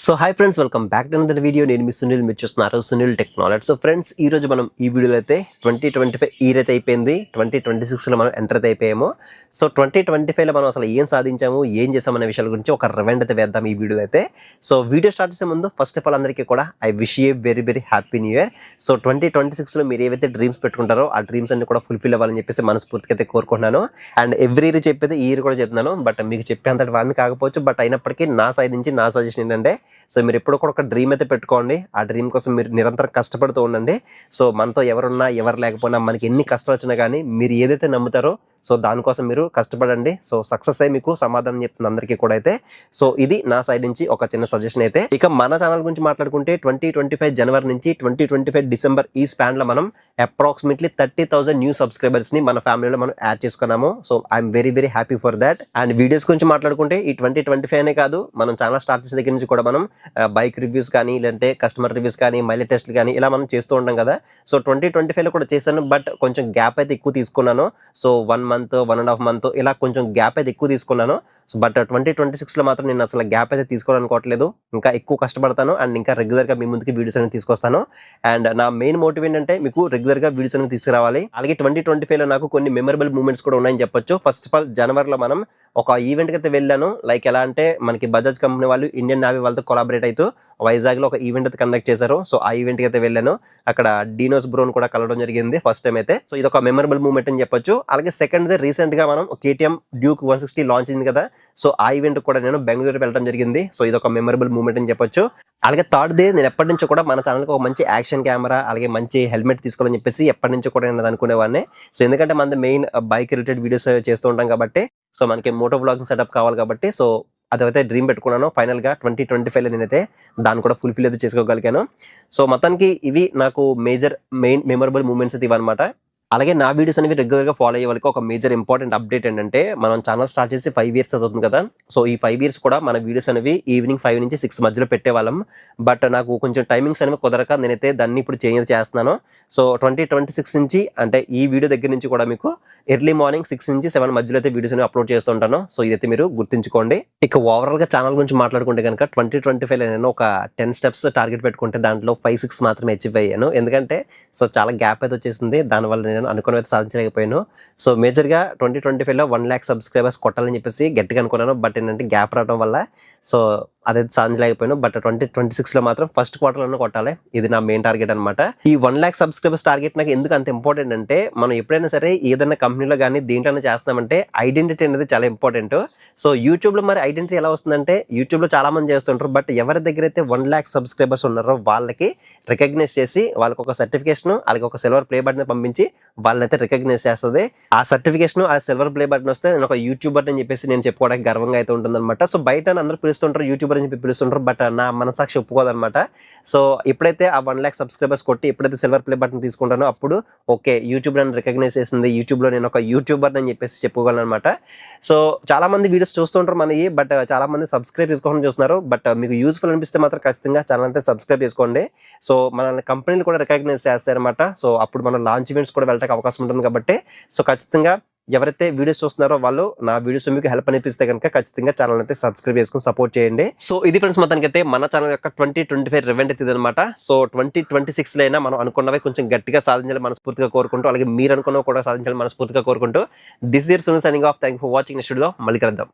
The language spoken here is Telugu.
So hi friends, welcome back to another video. నేను మీ సునీల్, మీరు చూస్తున్నారు సునీల్ టెక్నాలజీ. సో ఫ్రెండ్స్, ఈ రోజు మనం ఈ వీడియోలో అయితే 2025 ఇయర్ అయితే అయిపోయింది. 2026లో మనం ఎంటర్ అయితే అయిపోయాము. సో 2025లో మనం అసలు ఏం సాధించాము, ఏం చేసామనే విషయాల గురించి ఒక రివైండ్ అయితే వేద్దాం ఈ వీడియో అయితే. సో వీడియో స్టార్ట్ చేసే ముందు ఫస్ట్ ఆఫ్ ఆల్ అందరికీ కూడా I wish you very very happy new year. So 2026లో మీరు ఏవైతే డ్రీమ్స్ పెట్టుకుంటారో ఆ డ్రీమ్స్ అన్ని కూడా ఫుల్ఫిల్ అవ్వాలని చెప్పేసి మనస్ఫూర్తిగా అయితే కోరుకుంటున్నాను. అండ్ ఎవ్రీ ఇయర్ చెప్పేది ఈ ఇయర్ కూడా చెప్తున్నాను, బట్ మీకు చెప్పేంతటి వాడిని కాకపోవచ్చు. బట్ అయినప్పటికీ నా సైడ్ నుంచి నా సజెషన్ ఏంటంటే, సో మీరు ఎప్పుడు కూడా ఒక డ్రీమ్ అయితే పెట్టుకోండి. ఆ డ్రీమ్ కోసం మీరు నిరంతరం కష్టపడుతూ ఉండండి. సో మనతో ఎవరున్నా ఎవరు లేకపోయినా, మనకి ఎన్ని కష్టాలు వచ్చినా కానీ మీరు ఏదైతే నమ్ముతారో సో దానికోసం మీరు కష్టపడండి. సో సక్సెస్ అయ్యి మీకు సమాధానం చెప్తుంది అందరికీ కూడా అయితే. సో ఇది నా సైడ్ నుంచి ఒక చిన్న సజెషన్ అయితే. ఇక మన ఛానల్ గురించి మాట్లాడుకుంటే 2025 జనవరి నుంచి 2025 డిసెంబర్ ఈ స్పాన్ లో మనం అప్రాక్సిమేట్లీ 30,000 న్యూ సబ్స్క్రైబర్స్ ని మన ఫ్యామిలీలో మనం యాడ్ చేసుకున్నాము. So I'm very very happy for that. And videos గురించి మాట్లాడుకుంటే ఈ 2025 అనే కాదు, మనం ఛానల్ స్టార్ట్ చేసే దగ్గర నుంచి కూడా మనం బైక్ రివ్యూస్ కానీ, లేదంటే కస్టమర్ రివ్యూస్ కానీ, మైలేజ్ టెస్ట్లు కానీ ఇలా మనం చేస్తూ ఉంటాం కదా. సో 2025 లో కూడా చేశాను, బట్ కొంచెం గ్యాప్ అయితే ఎక్కువ తీసుకున్నాను. సో 1 మంత్ 1.5 మంత్ ఇలా కొంచెం గ్యాప్ అయితే ఎక్కువ తీసుకున్నాను. సో బట్ 2026లో మాత్రం నేను అసలు గ్యాప్ అయితే తీసుకోవాలనుకోవట్లేదు. ఇంకా ఎక్కువ కష్టపడతాను అండ్ ఇంకా రెగ్యులర్ గా మీ ముందుకి వీడియోస్ అనేది తీసుకొస్తాను. అండ్ నా మెయిన్ మోటివ్ ఏంటంటే మీకు రెగ్యులర్ గా వీడియోస్ అనేది తీసుకురావాలి. అలాగే 2025లో నాకు కొన్ని మెమరబుల్ మూమెంట్స్ కూడా ఉన్నాయని చెప్పొచ్చు. ఫస్ట్ ఆఫ్ ఆల్ జనవరిలో మనం ఒక ఈవెంట్ కి అయితే వెళ్ళాను. లైక్ ఎలా అంటే, మనకి బజాజ్ కంపెనీ వాళ్ళు ఇండియన్ నేవీ వాళ్ళతో కొలాబరేట్ అవుతూ వైజాగ్ లో ఒక ఈవెంట్ అయితే కండక్ట్ చేశారు. సో ఆ ఈవెంట్ కి అయితే వెళ్ళాను. అక్కడ డీనోస్ బ్రోన్ కూడా కలవడం జరిగింది ఫస్ట్ టైం అయితే. సో ఇది ఒక మెమరబుల్ మూమెంట్ అని చెప్పొచ్చు. అలాగే సెకండ్ రీసెంట్ గా మనం KTM డ్యూక్ 160 లాంచ్ అయింది కదా. సో ఆ ఈవెంట్ కూడా నేను బెంగళూరు వెళ్ళడం జరిగింది. సో ఇది ఒక మెమరబుల్ మూమెంట్ అని చెప్పొచ్చు. అలాగే థర్డ్ డే, నేను ఎప్పటి నుంచో కూడా మన ఛానల్కి ఒక మంచి యాక్షన్ కెమెరా అలాగే మంచి హెల్మెట్ తీసుకోవాలని చెప్పేసి ఎప్పటి నుంచో కూడా నేను అనుకునేవాడిని. సో ఎందుకంటే మన మెయిన్ బైక్ రిలేటెడ్ వీడియోస్ చేస్తూ ఉంటాం కాబట్టి, సో మనకి మోటో వ్లాగింగ్ సెటప్ కావాలి కాబట్టి, సో అదైతే డ్రీమ్ పెట్టుకున్నాను. ఫైనల్ గా 2025లో నేనైతే దాన్ని కూడా ఫుల్ఫిల్ అయితే చేసుకోగలిగాను. సో మొత్తానికి ఇవి నాకు మెయిన్ మెమరబుల్ మూమెంట్స్ అయితే ఇవన్నమాట. అలాగే నా వీడియోస్ అనేవి రెగ్యులర్ గా ఫాలో అయ్యే వాళ్ళకి ఒక మేజర్ ఇంపార్టెంట్ అప్డేట్ ఏంటంటే, మనం ఛానల్ స్టార్ట్ చేసి 5 ఇయర్స్ అవుతుంది కదా. సో ఈ 5 ఇయర్స్ కూడా మన వీడియోస్ అనేవి ఈవినింగ్ 5 నుంచి 6 మధ్యలో పెట్టేవాళ్ళం. బట్ నాకు కొంచెం టైమింగ్స్ అనేవి కుదరక నేనైతే దాన్ని ఇప్పుడు చేంజ్ చేస్తున్నాను. సో 2026 నుంచి, అంటే ఈ వీడియో దగ్గర నుంచి కూడా మీకు ఎర్లీ మార్నింగ్ 6 నుంచి 7 మధ్యలో అయితే వీడియోస్ అనేవి అప్లోడ్ చేస్తుంటాను. సో ఇదైతే మీరు గుర్తుంచుకోండి. ఇక ఓవరాల్ గా ఛానల్ గురించి మాట్లాడుకుంటే కనుక 2025లో నేను ఒక 10 స్టెప్స్ టార్గెట్ పెట్టుకుంటే దాంట్లో 5-6 మాత్రమే అచీవ్ అయ్యాను. ఎందుకంటే సో చాలా గ్యాప్ అయితే వచ్చేసింది. దానివల్ల నేను అనుకున్న అయితే సాధించలేకపోయాను. సో మేజర్ గా 2025లో 1 lakh సబ్స్క్రైబర్స్ కొట్టాలని చెప్పేసి గట్టిగా అనుకున్నాను. బట్ ఏంటంటే గ్యాప్ రావడం వల్ల సో అదైతే సాధించలేకపోయాను. బట్ 2026లో మాత్రం ఫస్ట్ క్వార్టర్లోనే కొట్టాలి. ఇది నా మెయిన్ టార్గెట్ అనమాట. ఈ 1 lakh సబ్స్క్రైబర్స్ టార్గెట్ నాకు ఎందుకు అంత ఇంపార్టెంట్ అంటే, మనం ఎప్పుడైనా సరే ఏదైనా కంపెనీలో కానీ దేంట్లోనే చేస్తున్నామంటే ఐడెంటిటీ అనేది చాలా ఇంపార్టెంట్. సో యూట్యూబ్ లో మరి ఐడెంటిటీ ఎలా వస్తుందంటే, యూట్యూబ్ లో చాలా మంది చేస్తుంటారు, బట్ ఎవరి దగ్గర అయితే 1 lakh సబ్స్క్రైబర్స్ ఉన్నారో వాళ్ళకి రికగ్నైజ్ చేసి వాళ్ళకి ఒక సర్టిఫికేషన్ అలాగే ఒక సిల్వర్ ప్లే బటన్ పంపించి వాళ్ళనైతే రికగ్నైజ్ చేస్తుంది. ఆ సర్టిఫికేషన్ ఆ సిల్వర్ ప్లే బటన్ వస్తే నేను ఒక యూట్యూబర్ అని చెప్పేసి నేను చెప్పుకోవడానికి గర్వంగా అయితే ఉంటుంది అనమాట. సో బయట అందరూ పిలుస్తుంటారు యూట్యూబర్ అని చెప్పి పిలుస్తుంటారు, బట్ నా మనసాక్షి ఒప్పుకోదనమాట. సో ఎప్పుడైతే ఆ 1 lakh సబ్స్క్రైబర్స్ కొట్టి ఎప్పుడైతే సిల్వర్ ప్లే బటన్ తీసుకుంటానో అప్పుడు ఓకే, యూట్యూబ్ నన్ను రికగ్నైజ్ చేసింది, యూట్యూబ్ లో నేను ఒక యూట్యూబర్ అని చెప్పేసి చెప్పుకోగలను అనమాట. సో చాలా మంది వీడియోస్ చూస్తుంటారు మనకి, బట్ చాలా మంది సబ్స్క్రైబ్ చేసుకోవాలని చూస్తున్నారు. బట్ మీకు యూస్ఫుల్ అనిపిస్తే మాత్రం ఖచ్చితంగా ఛానల్ అయితే సబ్స్క్రైబ్ చేసుకోండి. సో మన కంపెనీలు కూడా రికగ్నైజ్ చేస్తారనమాట. సో అప్పుడు మన లాంచ్ ఈవెంట్స్ కూడా వెళ్ళడానికి అవకాశం ఉంటుంది కాబట్టి, సో ఖచ్చితంగా ఎవరైతే వీడియోస్ చూస్తున్నారో వాళ్ళు నా వీడియోస్ మీకు హెల్ప్ అనిపిస్తే కనుక ఖచ్చితంగా ఛానల్ అయితే సబ్స్క్రైబ్ చేసుకుని సపోర్ట్ చేయండి. సో ఇది ఫ్రెండ్స్, మొత్తానికి అయితే మన ఛానల్ యొక్క 2025 రివెంట్ అయితే అనమాట. సో 2026లో అయినా మనం అనుకున్నవి కొంచెం గట్టిగా సాధించాలి మనస్ఫూర్తిగా కోరుకుంటూ, అలాగే మీరు అనుకున్నవి కూడా సాధించాలి మనస్ఫూర్తిగా కోరుకుంటూ, this year Sunil signing off. Thank you for watching. Next వీడియోలో మళ్ళీ కలుద్దాం.